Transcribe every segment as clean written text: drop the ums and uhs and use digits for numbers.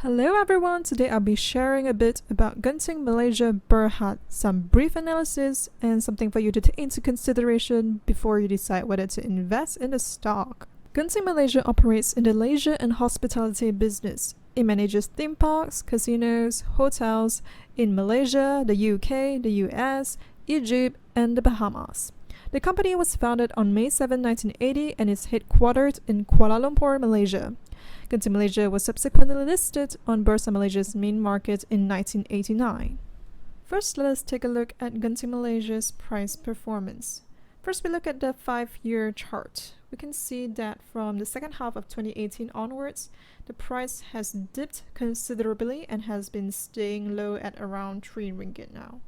Hello everyone, today I'll be sharing a bit about Genting Malaysia Berhad, some brief analysis and something for you to take into consideration before you decide whether to invest in the stock. Genting Malaysia operates in the leisure and hospitality business. It manages theme parks, casinos, hotels in Malaysia, the UK, the US, Egypt, and the Bahamas. The company was founded on May 7, 1980 and is headquartered in Kuala Lumpur, Malaysia. Genting Malaysia was subsequently listed on Bursa Malaysia's main market in 1989. First, let us take a look at Genting Malaysia's price performance. First, we look at the 5-year chart. We can see that from the second half of 2018 onwards, the price has dipped considerably and has been staying low at around 3 ringgit now.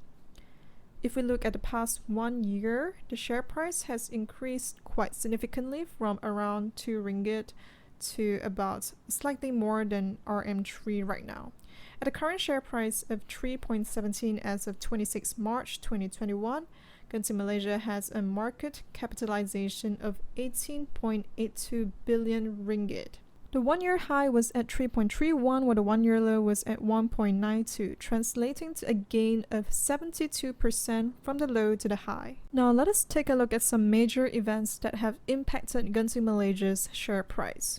If we look at the past 1 year, the share price has increased quite significantly from around 2 ringgit to about slightly more than RM3 right now. At the current share price of 3.17 as of 26 March 2021, Genting Malaysia has a market capitalization of 18.82 billion ringgit. The 1-year high was at 3.31 while the 1-year low was at 1.92, translating to a gain of 72% from the low to the high. Now let us take a look at some major events that have impacted Genting Malaysia's share price.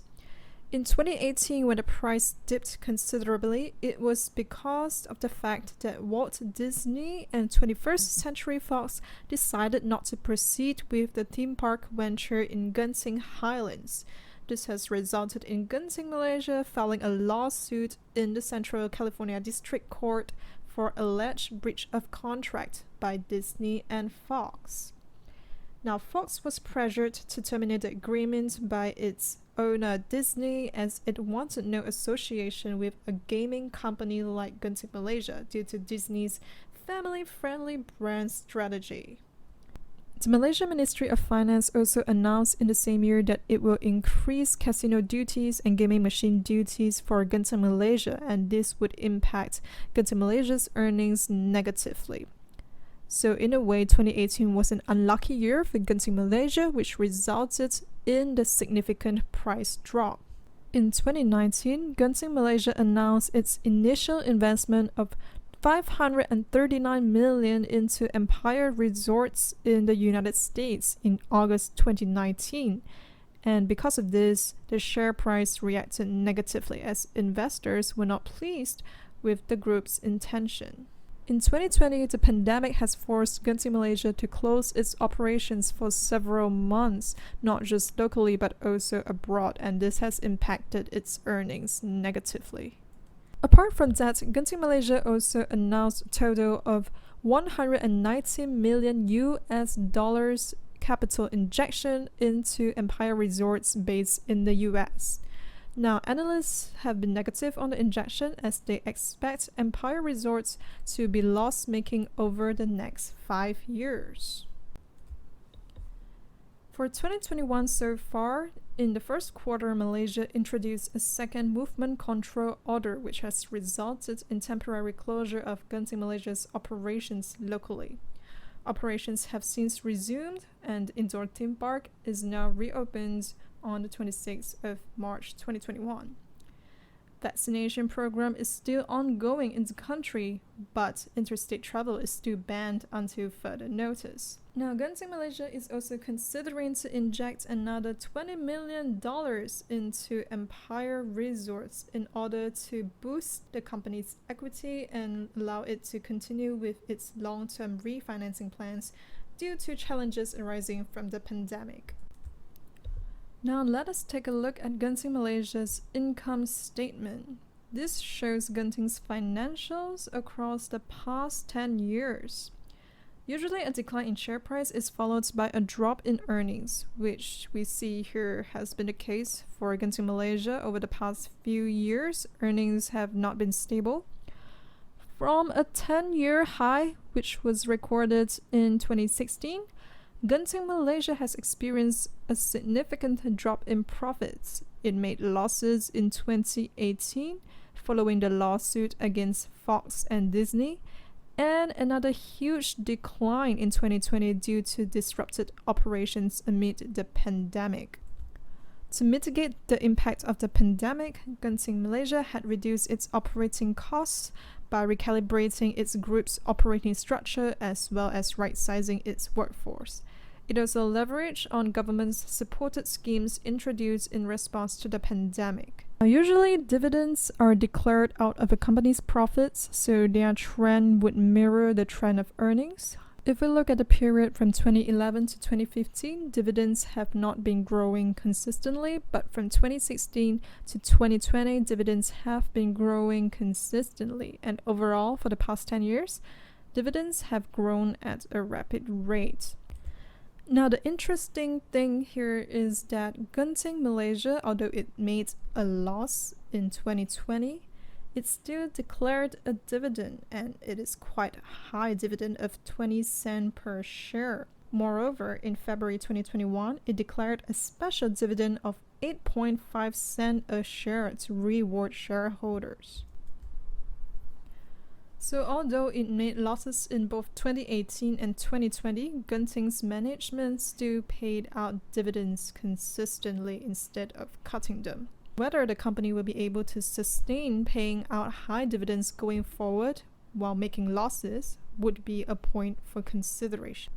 In 2018, when the price dipped considerably, it was because of the fact that Walt Disney and 21st Century Fox decided not to proceed with the theme park venture in Genting Highlands. This has resulted in Genting Malaysia filing a lawsuit in the Central California District Court for alleged breach of contract by Disney and Fox. Now, Fox was pressured to terminate the agreement by its owner Disney as it wanted no association with a gaming company like Genting Malaysia due to Disney's family-friendly brand strategy. The Malaysian Ministry of Finance also announced in the same year that it will increase casino duties and gaming machine duties for Genting Malaysia, and this would impact Genting Malaysia's earnings negatively. So in a way, 2018 was an unlucky year for Genting Malaysia, which resulted in the significant price drop. In 2019, Genting Malaysia announced its initial investment of 539 million into Empire Resorts in the United States in August 2019. And because of this, the share price reacted negatively as investors were not pleased with the group's intention. In 2020, the pandemic has forced Genting Malaysia to close its operations for several months, not just locally but also abroad, and this has impacted its earnings negatively. Apart from that, Genting Malaysia also announced a total of $190 million US capital injection into Empire Resorts based in the US. Now, analysts have been negative on the injection as they expect Empire Resorts to be loss-making over the next 5 years. For 2021 so far, in the first quarter, Malaysia introduced a second movement control order, which has resulted in temporary closure of Genting Malaysia's operations locally. Operations have since resumed, and indoor theme park is now reopened on the 26th of March 2021. Vaccination program is still ongoing in the country, but interstate travel is still banned until further notice. Now, Genting Malaysia is also considering to inject another $20 million into Empire Resorts in order to boost the company's equity and allow it to continue with its long-term refinancing plans due to challenges arising from the pandemic. Now let us take a look at Genting Malaysia's income statement. This shows Genting's financials across the past 10 years. Usually a decline in share price is followed by a drop in earnings, which we see here has been the case for Genting Malaysia over the past few years. Earnings have not been stable. From a 10-year high, which was recorded in 2016, Genting Malaysia has experienced a significant drop in profits. It made losses in 2018 following the lawsuit against Fox and Disney, and another huge decline in 2020 due to disrupted operations amid the pandemic. To mitigate the impact of the pandemic, Genting Malaysia had reduced its operating costs by recalibrating its group's operating structure as well as right-sizing its workforce. It also leveraged on government's supported schemes introduced in response to the pandemic. Now, usually, dividends are declared out of a company's profits, so their trend would mirror the trend of earnings. If we look at the period from 2011 to 2015, dividends have not been growing consistently, but from 2016 to 2020, dividends have been growing consistently. And overall, for the past 10 years, dividends have grown at a rapid rate. Now, the interesting thing here is that Genting Malaysia, although it made a loss in 2020, it still declared a dividend, and it is quite a high dividend of 20 cents per share. Moreover, in February 2021, it declared a special dividend of 8.5 cents a share to reward shareholders. So although it made losses in both 2018 and 2020, Genting's management still paid out dividends consistently instead of cutting them. Whether the company will be able to sustain paying out high dividends going forward while making losses would be a point for consideration.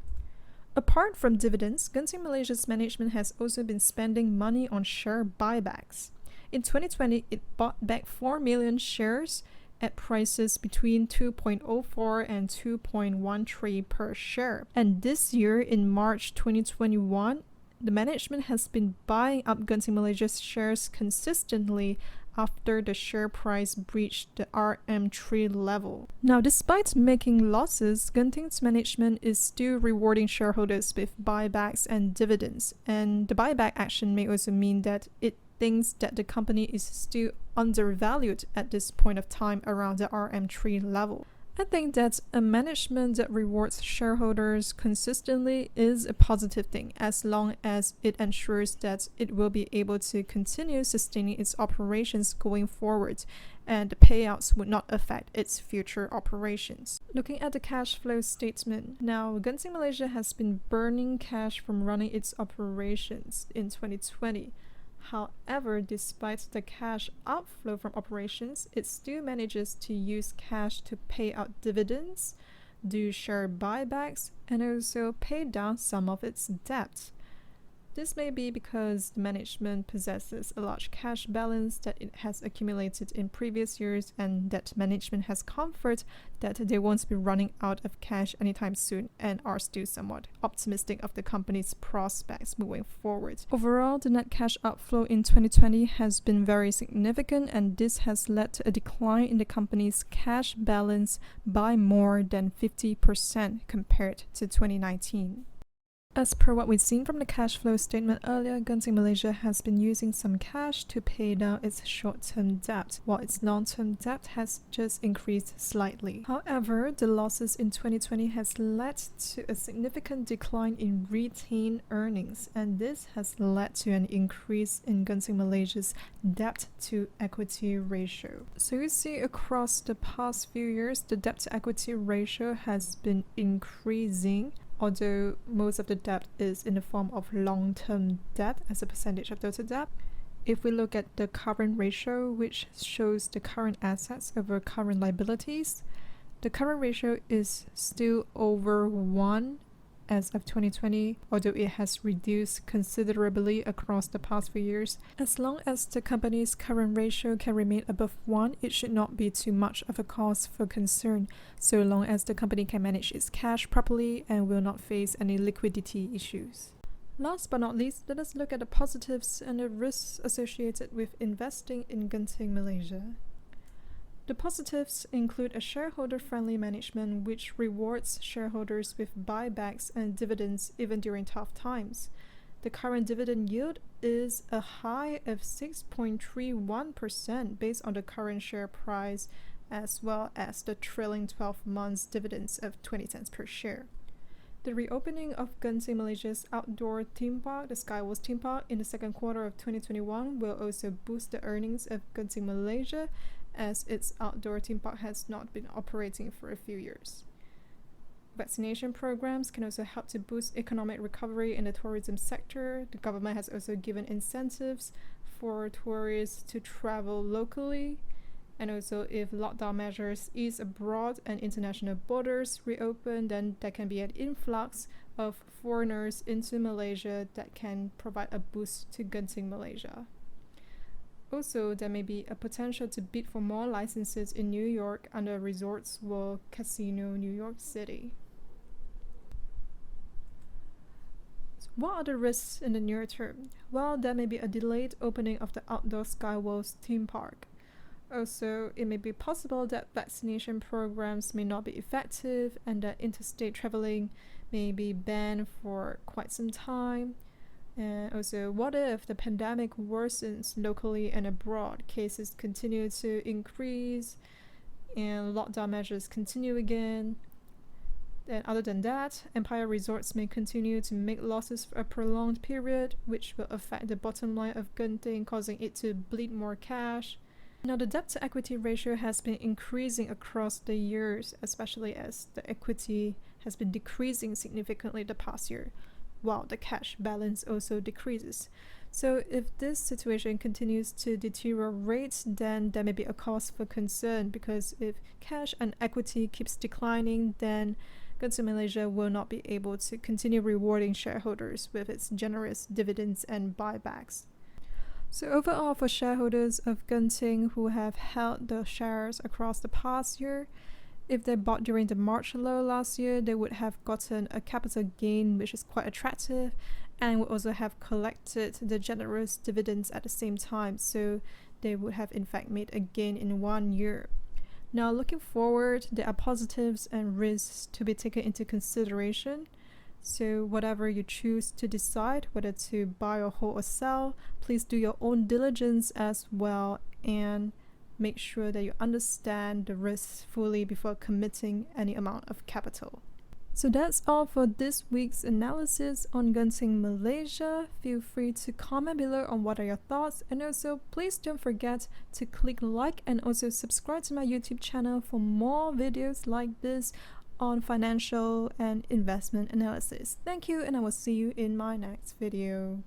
Apart from dividends, Genting Malaysia's management has also been spending money on share buybacks. In 2020, it bought back 4 million shares at prices between 2.04 and 2.13 per share. And this year, in March 2021, the management has been buying up Genting Malaysia's shares consistently after the share price breached the RM3 level. Now, despite making losses, Genting's management is still rewarding shareholders with buybacks and dividends. And the buyback action may also mean that it thinks that the company is still undervalued at this point of time around the RM3 level. I think that a management that rewards shareholders consistently is a positive thing as long as it ensures that it will be able to continue sustaining its operations going forward and the payouts would not affect its future operations. Looking at the cash flow statement, now Genting Malaysia has been burning cash from running its operations in 2020. However, despite the cash outflow from operations, it still manages to use cash to pay out dividends, do share buybacks, and also pay down some of its debt. This may be because the management possesses a large cash balance that it has accumulated in previous years and that management has comfort that they won't be running out of cash anytime soon and are still somewhat optimistic of the company's prospects moving forward. Overall, the net cash outflow in 2020 has been very significant, and this has led to a decline in the company's cash balance by more than 50% compared to 2019. As per what we've seen from the cash flow statement earlier, Genting Malaysia has been using some cash to pay down its short-term debt, while its long-term debt has just increased slightly. However, the losses in 2020 has led to a significant decline in retained earnings, and this has led to an increase in Genting Malaysia's debt-to-equity ratio. So you see across the past few years, the debt-to-equity ratio has been increasing, although most of the debt is in the form of long-term debt as a percentage of total debt. If we look at the current ratio, which shows the current assets over current liabilities, the current ratio is still over 1 as of 2020, although it has reduced considerably across the past few years. As long as the company's current ratio can remain above 1, it should not be too much of a cause for concern, so long as the company can manage its cash properly and will not face any liquidity issues. Last but not least, let us look at the positives and the risks associated with investing in Genting Malaysia. The positives include a shareholder-friendly management which rewards shareholders with buybacks and dividends even during tough times. The current dividend yield is a high of 6.31% based on the current share price, as well as the trailing 12 months dividends of 20 cents per share. The reopening of Genting Malaysia's outdoor theme park, the Skywars theme park, in the second quarter of 2021 will also boost the earnings of Genting Malaysia, as its outdoor theme park has not been operating for a few years. Vaccination programs can also help to boost economic recovery in the tourism sector. The government has also given incentives for tourists to travel locally. And also, if lockdown measures ease abroad and international borders reopen, then there can be an influx of foreigners into Malaysia that can provide a boost to Genting Malaysia. Also, there may be a potential to bid for more licenses in New York under Resorts World Casino, New York City. So what are the risks in the near term? Well, there may be a delayed opening of the outdoor Skyworlds theme park. Also, it may be possible that vaccination programs may not be effective and that interstate traveling may be banned for quite some time. And also, what if the pandemic worsens locally and abroad? Cases continue to increase and lockdown measures continue again. And other than that, Empire Resorts may continue to make losses for a prolonged period, which will affect the bottom line of Genting, causing it to bleed more cash. Now, the debt-to-equity ratio has been increasing across the years, especially as the equity has been decreasing significantly the past year, while the cash balance also decreases. So if this situation continues to deteriorate, then there may be a cause for concern, because if cash and equity keeps declining, then Genting Malaysia will not be able to continue rewarding shareholders with its generous dividends and buybacks. So overall, for shareholders of Genting who have held the shares across the past year, if they bought during the March low last year, they would have gotten a capital gain which is quite attractive, and would also have collected the generous dividends at the same time, so they would have in fact made a gain in 1 year. Now, looking forward, there are positives and risks to be taken into consideration. So whatever you choose to decide, whether to buy or hold or sell, please do your own diligence as well and make sure that you understand the risks fully before committing any amount of capital. So that's all for this week's analysis on Genting Malaysia. Feel free to comment below on what are your thoughts, and also please don't forget to click like and also subscribe to my YouTube channel for more videos like this on financial and investment analysis. Thank you, and I will see you in my next video.